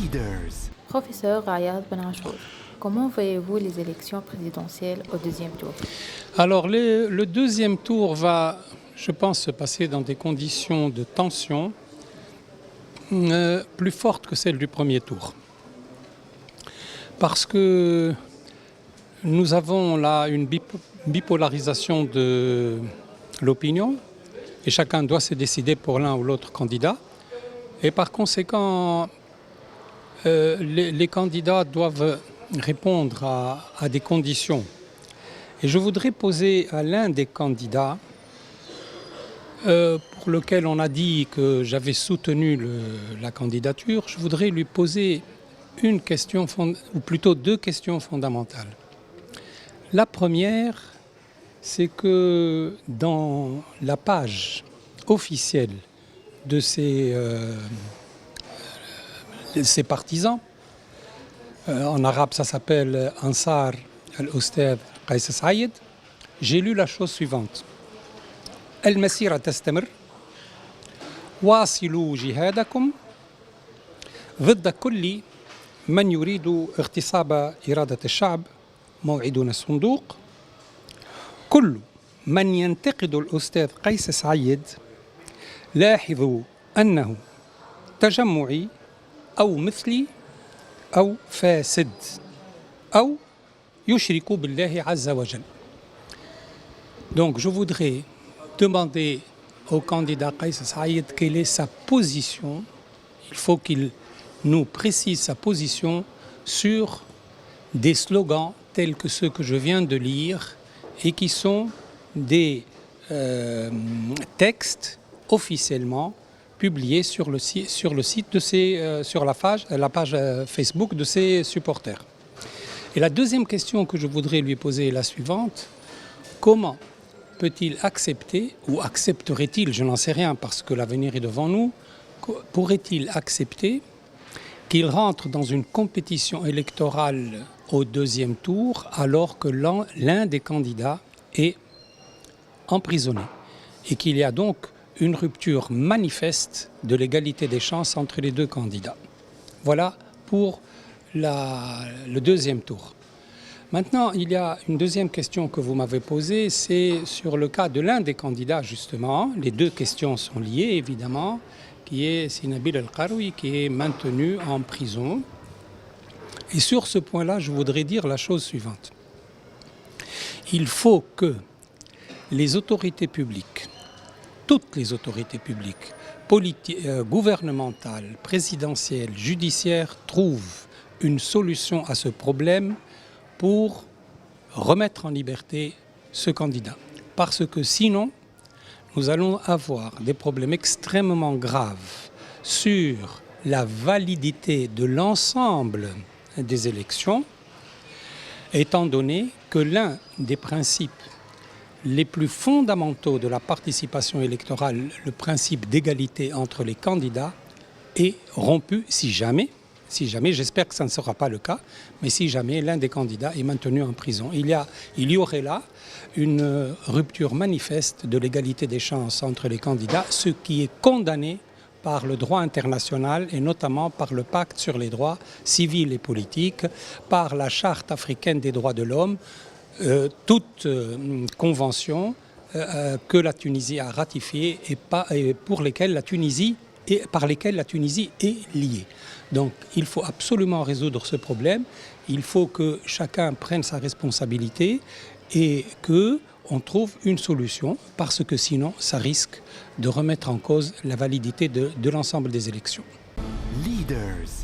Leaders. Professeur Rayad Benachour, comment voyez-vous les élections présidentielles au deuxième tour? Alors le deuxième tour va, je pense, se passer dans des conditions de tension plus fortes que celles du premier tour. Parce que nous avons là une bipolarisation de l'opinion et chacun doit se décider pour l'un ou l'autre candidat. Et par conséquent, les candidats doivent répondre à des conditions. Et je voudrais poser à l'un des candidats, pour lequel on a dit que j'avais soutenu la candidature, je voudrais lui poser une question, ou plutôt deux questions fondamentales. La première, c'est que dans la page officielle de ses partisans, en arabe ça s'appelle Ansar al-Ustad Qaïs Saïd, j'ai lu la chose suivante. المسيرة تستمر واصلوا جهادكم ضد كل من يريد اغتصاب إرادة الشعب موعدنا الصندوق كل من ينتقد الأستاذ قيس سعيد لاحظوا أنه تجمعي أو مثلي أو فاسد أو يشرك بالله عز وجل. Donc je voudrais demander au candidat Qaïs Saïd quelle est sa position. Il faut qu'il nous précise sa position sur des slogans tels que ceux que je viens de lire et qui sont des textes officiellement publiés sur le site de sur la page Facebook de ses supporters. Et la deuxième question que je voudrais lui poser est la suivante. Comment peut-il accepter, ou accepterait-il, je n'en sais rien parce que l'avenir est devant nous, pourrait-il accepter qu'il rentre dans une compétition électorale au deuxième tour alors que l'un des candidats est emprisonné et qu'il y a donc une rupture manifeste de l'égalité des chances entre les deux candidats. Voilà pour le deuxième tour. Maintenant, il y a une deuxième question que vous m'avez posée, c'est sur le cas de l'un des candidats justement. Les deux questions sont liées évidemment, qui est Sinabil El-Qaroui, qui est maintenu en prison. Et sur ce point-là, je voudrais dire la chose suivante. Il faut que les autorités publiques, toutes les autorités publiques, gouvernementales, présidentielles, judiciaires, trouvent une solution à ce problème pour remettre en liberté ce candidat. Parce que sinon, nous allons avoir des problèmes extrêmement graves sur la validité de l'ensemble des élections, étant donné que l'un des principes les plus fondamentaux de la participation électorale, le principe d'égalité entre les candidats, est rompu si jamais, j'espère que ça ne sera pas le cas, mais si jamais l'un des candidats est maintenu en prison. Il y aurait là une rupture manifeste de l'égalité des chances entre les candidats, ce qui est condamné par le droit international et notamment par le pacte sur les droits civils et politiques, par la charte africaine des droits de l'homme, toute convention que la Tunisie a ratifiée et par lesquelles la Tunisie est liée. Donc il faut absolument résoudre ce problème, il faut que chacun prenne sa responsabilité et qu'on trouve une solution, parce que sinon ça risque de remettre en cause la validité de l'ensemble des élections. Leaders.